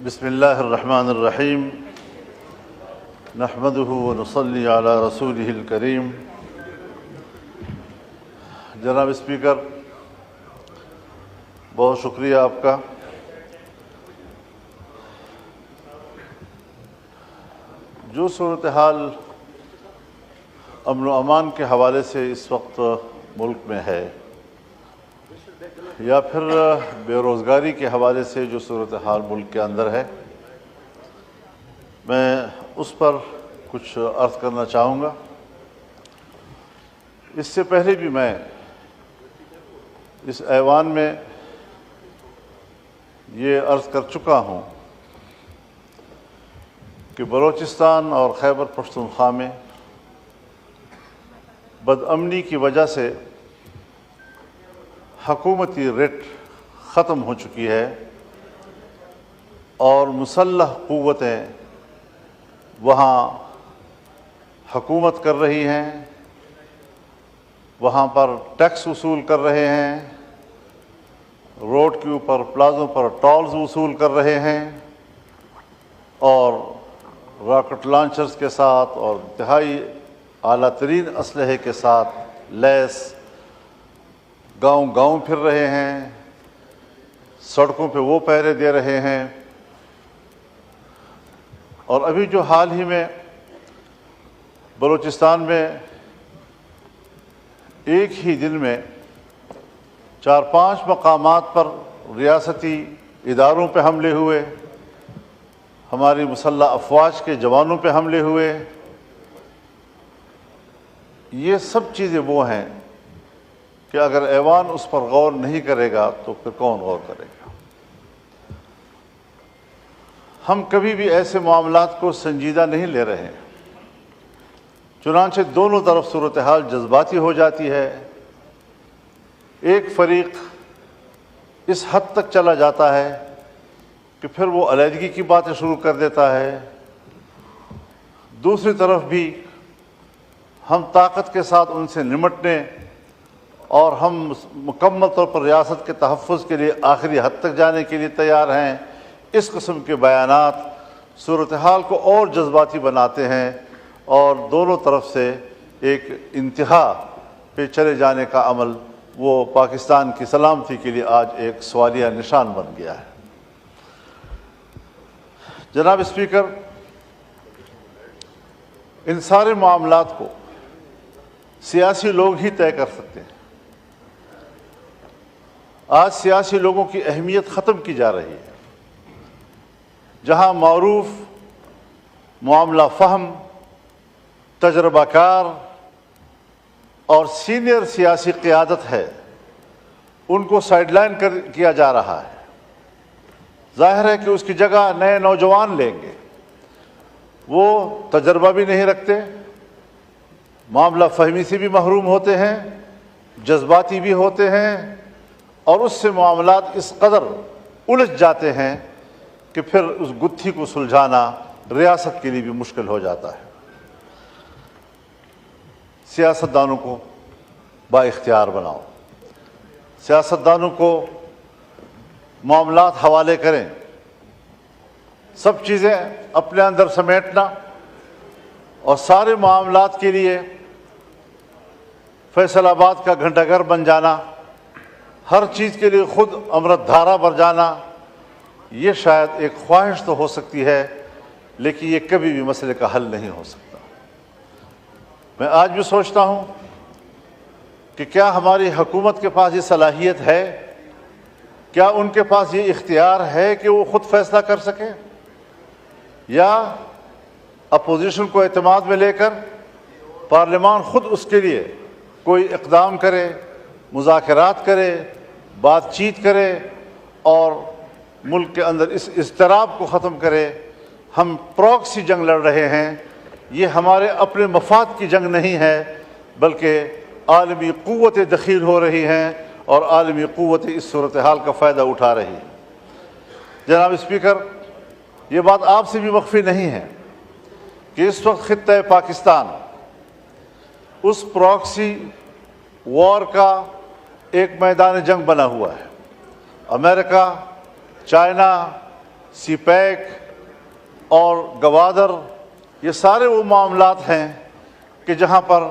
بسم اللہ الرحمن الرحیم نحمدہ ونصلی علی رسولہ الکریم۔ جناب اسپیکر، بہت شکریہ آپ کا۔ جو صورتحال امن و امان کے حوالے سے اس وقت ملک میں ہے، یا پھر بے روزگاری کے حوالے سے جو صورتحال ملک کے اندر ہے، میں اس پر کچھ عرض کرنا چاہوں گا۔ اس سے پہلے بھی میں اس ایوان میں یہ عرض کر چکا ہوں کہ بلوچستان اور خیبر پختونخوا میں بدامنی کی وجہ سے حکومتی رٹ ختم ہو چکی ہے اور مسلح قوتیں وہاں حکومت کر رہی ہیں، وہاں پر ٹیکس وصول کر رہے ہیں، روڈ کے اوپر پلازوں پر ٹولز وصول کر رہے ہیں، اور راکٹ لانچرز کے ساتھ اور انتہائی اعلیٰ ترین اسلحے کے ساتھ لیس گاؤں گاؤں پھر رہے ہیں، سڑکوں پہ وہ پہرے دے رہے ہیں۔ اور ابھی جو حال ہی میں بلوچستان میں ایک ہی دن میں 4-5 مقامات پر ریاستی اداروں پہ حملے ہوئے، ہماری مسلح افواج کے جوانوں پہ حملے ہوئے، یہ سب چیزیں وہ ہیں کہ اگر ایوان اس پر غور نہیں کرے گا تو پھر کون غور کرے گا؟ ہم کبھی بھی ایسے معاملات کو سنجیدہ نہیں لے رہے ہیں، چنانچہ دونوں طرف صورتحال جذباتی ہو جاتی ہے۔ ایک فریق اس حد تک چلا جاتا ہے کہ پھر وہ علیحدگی کی باتیں شروع کر دیتا ہے، دوسری طرف بھی ہم طاقت کے ساتھ ان سے نمٹنے اور ہم مکمل طور پر ریاست کے تحفظ کے لیے آخری حد تک جانے کے لیے تیار ہیں۔ اس قسم کے بیانات صورتحال کو اور جذباتی بناتے ہیں اور دونوں طرف سے ایک انتہا پہ چلے جانے کا عمل وہ پاکستان کی سلامتی کے لیے آج ایک سوالیہ نشان بن گیا ہے۔ جناب اسپیکر، ان سارے معاملات کو سیاسی لوگ ہی طے کر سکتے ہیں۔ آج سیاسی لوگوں کی اہمیت ختم کی جا رہی ہے۔ جہاں معروف، معاملہ فہم، تجربہ کار اور سینئر سیاسی قیادت ہے، ان کو سائیڈ لائن کیا جا رہا ہے۔ ظاہر ہے کہ اس کی جگہ نئے نوجوان لیں گے، وہ تجربہ بھی نہیں رکھتے، معاملہ فہمی سے بھی محروم ہوتے ہیں، جذباتی بھی ہوتے ہیں، اور اس سے معاملات اس قدر الجھ جاتے ہیں کہ پھر اس گتھی کو سلجھانا ریاست کے لیے بھی مشکل ہو جاتا ہے۔ سیاستدانوں کو با اختیار بناؤ، سیاستدانوں کو معاملات حوالے کریں، سب چیزیں اپنے اندر سمیٹنا اور سارے معاملات کے لیے فیصل آباد کا گھنٹہ گھر بن جانا، ہر چیز کے لیے خود امرت دھارا بن جانا، یہ شاید ایک خواہش تو ہو سکتی ہے، لیکن یہ کبھی بھی مسئلے کا حل نہیں ہو سکتا۔ میں آج بھی سوچتا ہوں کہ کیا ہماری حکومت کے پاس یہ صلاحیت ہے، کیا ان کے پاس یہ اختیار ہے کہ وہ خود فیصلہ کر سکیں، یا اپوزیشن کو اعتماد میں لے کر پارلیمان خود اس کے لیے کوئی اقدام کرے، مذاکرات کرے، بات چیت کرے اور ملک کے اندر اس اضطراب کو ختم کرے۔ ہم پراکسی جنگ لڑ رہے ہیں، یہ ہمارے اپنے مفاد کی جنگ نہیں ہے، بلکہ عالمی قوتیں دخیل ہو رہی ہیں اور عالمی قوتیں اس صورتحال کا فائدہ اٹھا رہی ہیں۔ جناب اسپیکر، یہ بات آپ سے بھی مخفی نہیں ہے کہ اس وقت خطہ پاکستان اس پراکسی وار کا ایک میدان جنگ بنا ہوا ہے۔ امریکہ، چائنا، سی پیک اور گوادر، یہ سارے وہ معاملات ہیں کہ جہاں پر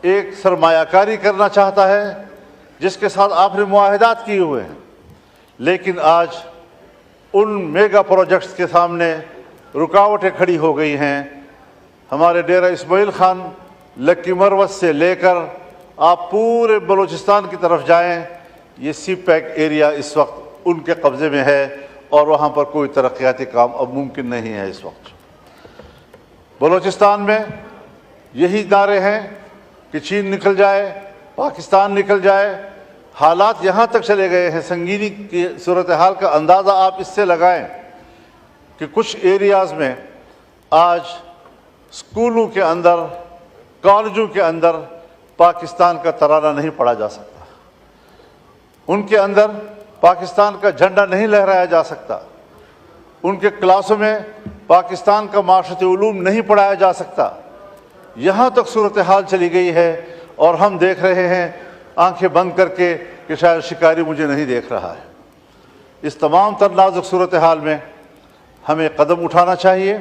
ایک سرمایہ کاری کرنا چاہتا ہے جس کے ساتھ آپ نے معاہدات کیے ہوئے ہیں، لیکن آج ان میگا پروجیکٹس کے سامنے رکاوٹیں کھڑی ہو گئی ہیں۔ ہمارے ڈیرہ اسماعیل خان لکی مروت سے لے کر آپ پورے بلوچستان کی طرف جائیں، یہ سی پیک ایریا اس وقت ان کے قبضے میں ہے اور وہاں پر کوئی ترقیاتی کام اب ممکن نہیں ہے۔ اس وقت بلوچستان میں یہی نعرے ہیں کہ چین نکل جائے، پاکستان نکل جائے۔ حالات یہاں تک چلے گئے ہیں، سنگینی کی صورتحال کا اندازہ آپ اس سے لگائیں کہ کچھ ایریاز میں آج اسکولوں کے اندر، کالجوں کے اندر پاکستان کا ترانہ نہیں پڑھا جا سکتا، ان کے اندر پاکستان کا جھنڈا نہیں لہرایا جا سکتا، ان کے کلاسوں میں پاکستان کا معاشرتی علوم نہیں پڑھایا جا سکتا۔ یہاں تک صورتحال چلی گئی ہے اور ہم دیکھ رہے ہیں آنکھیں بند کر کے کہ شاید شکاری مجھے نہیں دیکھ رہا ہے۔ اس تمام تر نازک صورتحال میں ہمیں قدم اٹھانا چاہیے،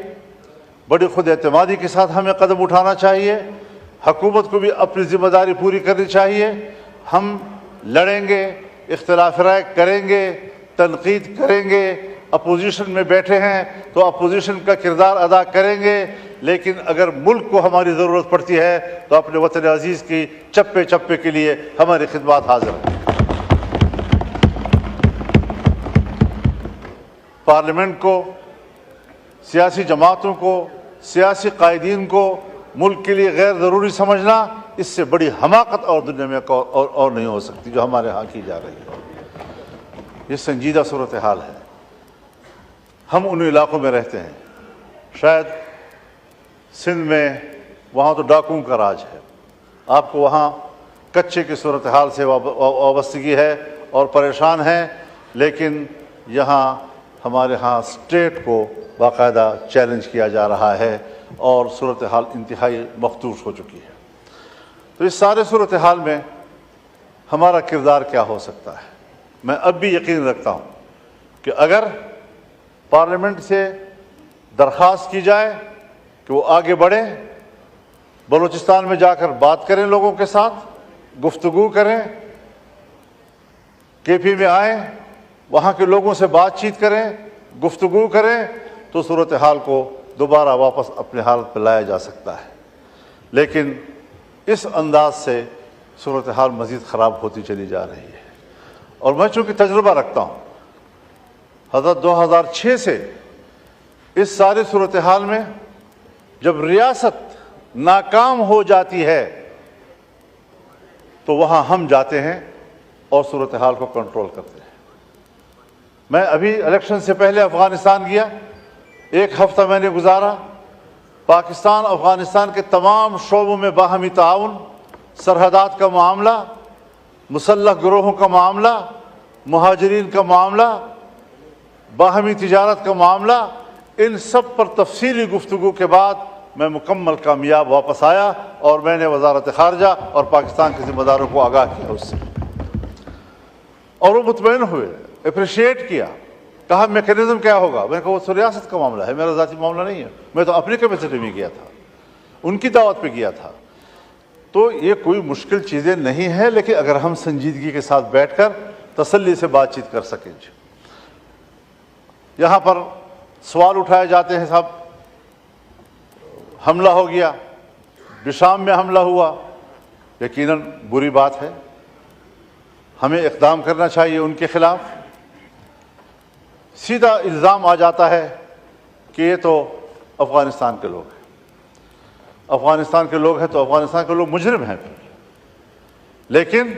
بڑی خود اعتمادی کے ساتھ ہمیں قدم اٹھانا چاہیے، حکومت کو بھی اپنی ذمہ داری پوری کرنی چاہیے۔ ہم لڑیں گے، اختلاف رائے کریں گے، تنقید کریں گے، اپوزیشن میں بیٹھے ہیں تو اپوزیشن کا کردار ادا کریں گے، لیکن اگر ملک کو ہماری ضرورت پڑتی ہے تو اپنے وطن عزیز کی چپے چپے کے لیے ہماری خدمات حاضر ہیں۔ پارلیمنٹ کو، سیاسی جماعتوں کو، سیاسی قائدین کو ملک کے لیے غیر ضروری سمجھنا، اس سے بڑی حماقت اور دنیا میں اور نہیں ہو سکتی جو ہمارے ہاں کی جا رہی ہے۔ یہ سنجیدہ صورتحال ہے۔ ہم ان علاقوں میں رہتے ہیں، شاید سندھ میں وہاں تو ڈاکوؤں کا راج ہے، آپ کو وہاں کچے کی صورتحال سے وابستگی ہے اور پریشان ہیں، لیکن یہاں ہمارے ہاں اسٹیٹ کو باقاعدہ چیلنج کیا جا رہا ہے اور صورتحال انتہائی مخدوش ہو چکی ہے۔ تو اس سارے صورتحال میں ہمارا کردار کیا ہو سکتا ہے؟ میں اب بھی یقین رکھتا ہوں کہ اگر پارلیمنٹ سے درخواست کی جائے کہ وہ آگے بڑھیں، بلوچستان میں جا کر بات کریں، لوگوں کے ساتھ گفتگو کریں، کے پی میں آئیں، وہاں کے لوگوں سے بات چیت کریں، گفتگو کریں، تو صورتحال کو دوبارہ واپس اپنے حالت پہ لایا جا سکتا ہے۔ لیکن اس انداز سے صورتحال مزید خراب ہوتی چلی جا رہی ہے، اور میں چونکہ تجربہ رکھتا ہوں، حضرت 2006 سے اس ساری صورتحال میں جب ریاست ناکام ہو جاتی ہے تو وہاں ہم جاتے ہیں اور صورتحال کو کنٹرول کرتے ہیں۔ میں ابھی الیکشن سے پہلے افغانستان گیا، 1 ہفتہ میں نے گزارا، پاکستان افغانستان کے تمام شعبوں میں باہمی تعاون، سرحدات کا معاملہ، مسلح گروہوں کا معاملہ، مہاجرین کا معاملہ، باہمی تجارت کا معاملہ، ان سب پر تفصیلی گفتگو کے بعد میں مکمل کامیاب واپس آیا اور میں نے وزارت خارجہ اور پاکستان کے ذمہ داروں کو آگاہ کیا اس سے، اور وہ مطمئن ہوئے، اپریشیٹ کیا، کہا میکینزم کیا ہوگا؟ میں نے کہا وہ ریاست کا معاملہ ہے، میرا ذاتی معاملہ نہیں ہے، میں تو اپنی کیپیسٹی میں گیا تھا، ان کی دعوت پہ گیا تھا۔ تو یہ کوئی مشکل چیزیں نہیں ہیں، لیکن اگر ہم سنجیدگی کے ساتھ بیٹھ کر تسلی سے بات چیت کر سکیں۔ یہاں پر سوال اٹھائے جاتے ہیں، صاحب حملہ ہو گیا، بشام میں حملہ ہوا، یقیناً بری بات ہے، ہمیں اقدام کرنا چاہیے ان کے خلاف۔ سیدھا الزام آ جاتا ہے کہ یہ تو افغانستان کے لوگ ہیں، افغانستان کے لوگ ہیں تو افغانستان کے لوگ مجرم ہیں پھر، لیکن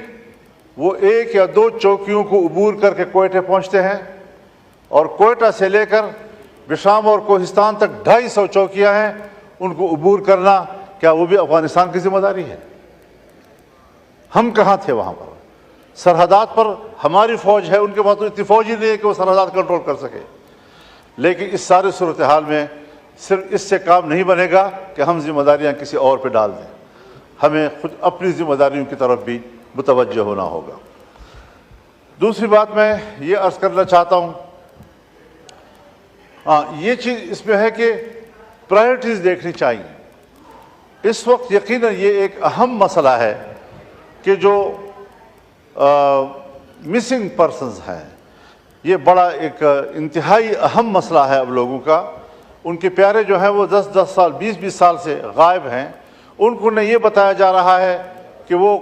وہ 1 یا 2 چوکیوں کو عبور کر کے کوئٹہ پہنچتے ہیں، اور کوئٹہ سے لے کر بشام اور کوہستان تک 250 چوکیاں ہیں، ان کو عبور کرنا کیا وہ بھی افغانستان کی ذمہ داری ہے؟ ہم کہاں تھے وہاں پر؟ سرحدات پر ہماری فوج ہے، ان کے پاس تو اتنی فوج ہی نہیں ہے کہ وہ سرحدات کنٹرول کر سکے۔ لیکن اس سارے صورتحال میں صرف اس سے کام نہیں بنے گا کہ ہم ذمہ داریاں کسی اور پہ ڈال دیں، ہمیں خود اپنی ذمہ داریوں کی طرف بھی متوجہ ہونا ہوگا۔ دوسری بات میں یہ عرض کرنا چاہتا ہوں ہاں یہ چیز اس میں ہے کہ پرائرٹیز دیکھنی چاہیے۔ اس وقت یقیناً یہ ایک اہم مسئلہ ہے کہ جو مسنگ پرسنز ہیں، یہ بڑا ایک انتہائی اہم مسئلہ ہے اب لوگوں کا۔ ان کے پیارے جو ہیں وہ 10 سال 20 سال سے غائب ہیں، ان کو نہ یہ بتایا جا رہا ہے کہ وہ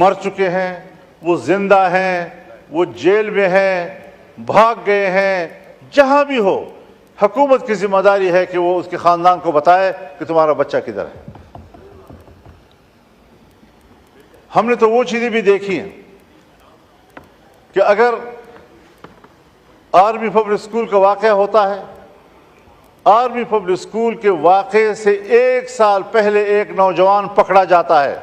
مر چکے ہیں، وہ زندہ ہیں، وہ جیل میں ہیں، بھاگ گئے ہیں۔ جہاں بھی ہو حکومت کی ذمہ داری ہے کہ وہ اس کے خاندان کو بتائے کہ تمہارا بچہ کدھر ہے۔ ہم نے تو وہ چیزیں بھی دیکھی ہیں کہ اگر آرمی پبلک اسکول کا واقعہ ہوتا ہے، آرمی پبلک اسکول کے واقعے سے 1 سال پہلے ایک نوجوان پکڑا جاتا ہے،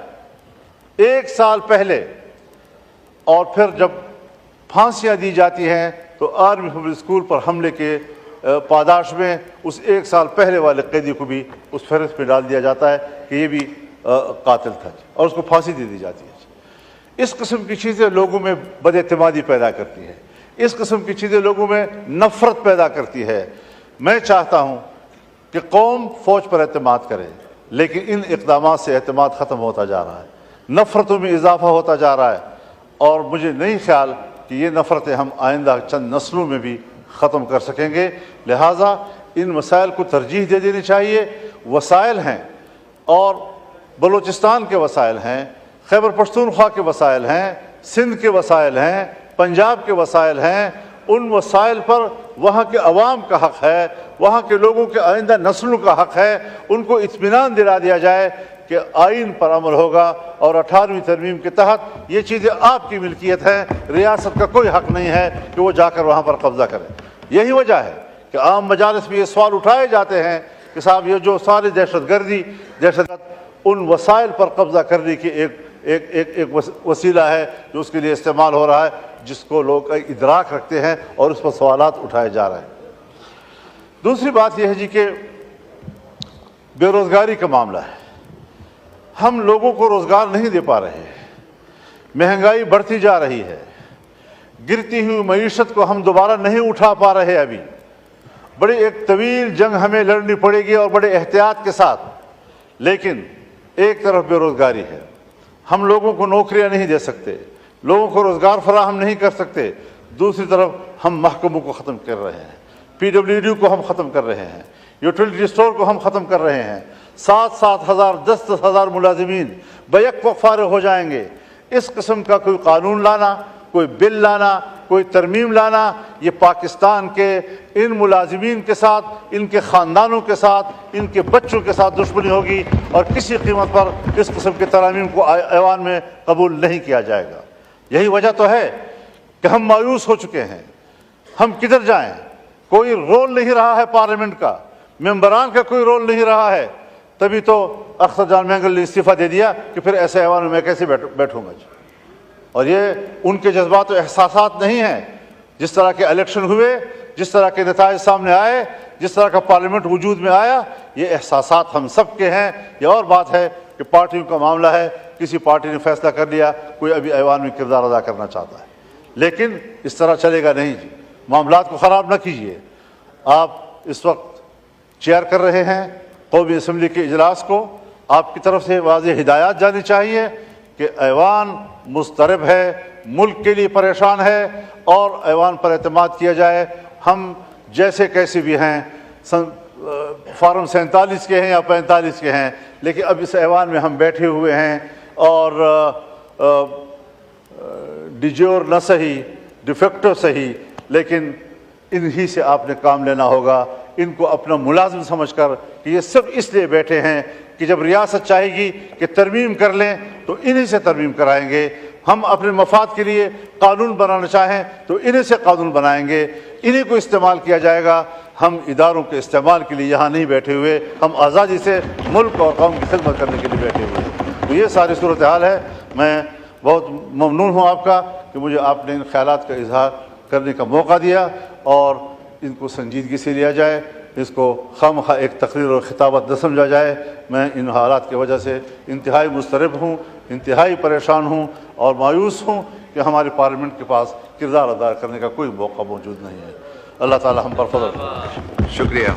1 سال پہلے، اور پھر جب پھانسیاں دی جاتی ہیں تو آرمی پبلک اسکول پر حملے کے پاداش میں اس 1 سال پہلے والے قیدی کو بھی اس فہرست میں ڈال دیا جاتا ہے کہ یہ بھی قاتل تھا، اور اس کو پھانسی دے دی جاتی ہے۔ اس قسم کی چیزیں لوگوں میں بد اعتمادی پیدا کرتی ہیں، اس قسم کی چیزیں لوگوں میں نفرت پیدا کرتی ہے۔ میں چاہتا ہوں کہ قوم فوج پر اعتماد کرے، لیکن ان اقدامات سے اعتماد ختم ہوتا جا رہا ہے، نفرتوں میں اضافہ ہوتا جا رہا ہے، اور مجھے نہیں خیال کہ یہ نفرتیں ہم آئندہ چند نسلوں میں بھی ختم کر سکیں گے۔ لہٰذا ان مسائل کو ترجیح دے دینی چاہیے۔ وسائل ہیں، اور بلوچستان کے وسائل ہیں، خیبر پختونخوا کے وسائل ہیں، سندھ کے وسائل ہیں، پنجاب کے وسائل ہیں۔ ان وسائل پر وہاں کے عوام کا حق ہے، وہاں کے لوگوں کے آئندہ نسلوں کا حق ہے۔ ان کو اطمینان دلا دیا جائے کہ آئین پر عمل ہوگا، اور 18ویں ترمیم کے تحت یہ چیزیں آپ کی ملکیت ہیں، ریاست کا کوئی حق نہیں ہے کہ وہ جا کر وہاں پر قبضہ کرے۔ یہی وجہ ہے کہ عام مجالس میں یہ سوال اٹھائے جاتے ہیں کہ صاحب یہ جو ساری دہشت گردی ان وسائل پر قبضہ کرنے کی ایک وسیلہ ہے جو اس کے لیے استعمال ہو رہا ہے، جس کو لوگ ادراک رکھتے ہیں، اور اس پر سوالات اٹھائے جا رہے ہیں۔ دوسری بات یہ ہے جی کہ بے روزگاری کا معاملہ ہے۔ ہم لوگوں کو روزگار نہیں دے پا رہے ہیں، مہنگائی بڑھتی جا رہی ہے، گرتی ہوئی معیشت کو ہم دوبارہ نہیں اٹھا پا رہے۔ ابھی بڑی ایک طویل جنگ ہمیں لڑنی پڑے گی، اور بڑے احتیاط کے ساتھ۔ لیکن ایک طرف بے روزگاری ہے، ہم لوگوں کو نوکریاں نہیں دے سکتے، لوگوں کو روزگار فراہم نہیں کر سکتے۔ دوسری طرف ہم محکموں کو ختم کر رہے ہیں، PWD کو ہم ختم کر رہے ہیں، یوٹیلیٹی اسٹور کو ہم ختم کر رہے ہیں۔ 7 ہزار 10 ہزار ملازمین بیک وقت فارغ ہو جائیں گے۔ اس قسم کا کوئی قانون لانا، کوئی بل لانا، کوئی ترمیم لانا، یہ پاکستان کے ان ملازمین کے ساتھ، ان کے خاندانوں کے ساتھ، ان کے بچوں کے ساتھ دشمنی ہوگی، اور کسی قیمت پر اس قسم کے ترامیم کو ایوان میں قبول نہیں کیا جائے گا۔ یہی وجہ تو ہے کہ ہم مایوس ہو چکے ہیں۔ ہم کدھر جائیں؟ کوئی رول نہیں رہا ہے پارلیمنٹ کا، ممبران کا کوئی رول نہیں رہا ہے۔ تبھی تو اختر جان مینگل نے استعفیٰ دے دیا کہ پھر ایسے ایوان میں کیسے بیٹھوں گا جی۔ اور یہ ان کے جذبات و احساسات نہیں ہیں۔ جس طرح کے الیکشن ہوئے، جس طرح کے نتائج سامنے آئے، جس طرح کا پارلیمنٹ وجود میں آیا، یہ احساسات ہم سب کے ہیں۔ یہ اور بات ہے کہ پارٹیوں کا معاملہ ہے، کسی پارٹی نے فیصلہ کر لیا، کوئی ابھی ایوان میں کردار ادا کرنا چاہتا ہے، لیکن اس طرح چلے گا نہیں جی۔ معاملات کو خراب نہ کیجیے۔ آپ اس وقت چیئر کر رہے ہیں قومی اسمبلی کے اجلاس کو، آپ کی طرف سے واضح ہدایات جانی چاہیے کہ ایوان مضطرب ہے، ملک کے لیے پریشان ہے، اور ایوان پر اعتماد کیا جائے۔ ہم جیسے کیسے بھی ہیں، فارم 47 کے ہیں یا 45 کے ہیں، لیکن اب اس ایوان میں ہم بیٹھے ہوئے ہیں، اور ڈیجور نہ صحیح، ڈیفیکٹو صحیح، لیکن انہی سے آپ نے کام لینا ہوگا۔ ان کو اپنا ملازم سمجھ کر کہ یہ صرف اس لیے بیٹھے ہیں کہ جب ریاست چاہے گی کہ ترمیم کر لیں تو انہی سے ترمیم کرائیں گے۔ ہم اپنے مفاد کے لیے قانون بنانا چاہیں تو انہی سے قانون بنائیں گے، انہی کو استعمال کیا جائے گا۔ ہم اداروں کے استعمال کے لیے یہاں نہیں بیٹھے ہوئے، ہم آزادی سے ملک اور قوم کی خدمت کرنے کے لیے بیٹھے ہوئے ہیں۔ تو یہ ساری صورتحال ہے۔ میں بہت ممنون ہوں آپ کا کہ مجھے آپ نے ان خیالات کا اظہار کرنے کا موقع دیا، اور ان کو سنجیدگی سے لیا جائے، اس کو خواہ ایک تقریر اور خطابت نہ سمجھا جائے۔ میں ان حالات کی وجہ سے انتہائی مضطرب ہوں، انتہائی پریشان ہوں اور مایوس ہوں کہ ہمارے پارلیمنٹ کے پاس کردار ادا کرنے کا کوئی موقع موجود نہیں ہے۔ اللہ تعالی ہم پر فضل کرے۔ شکریہ.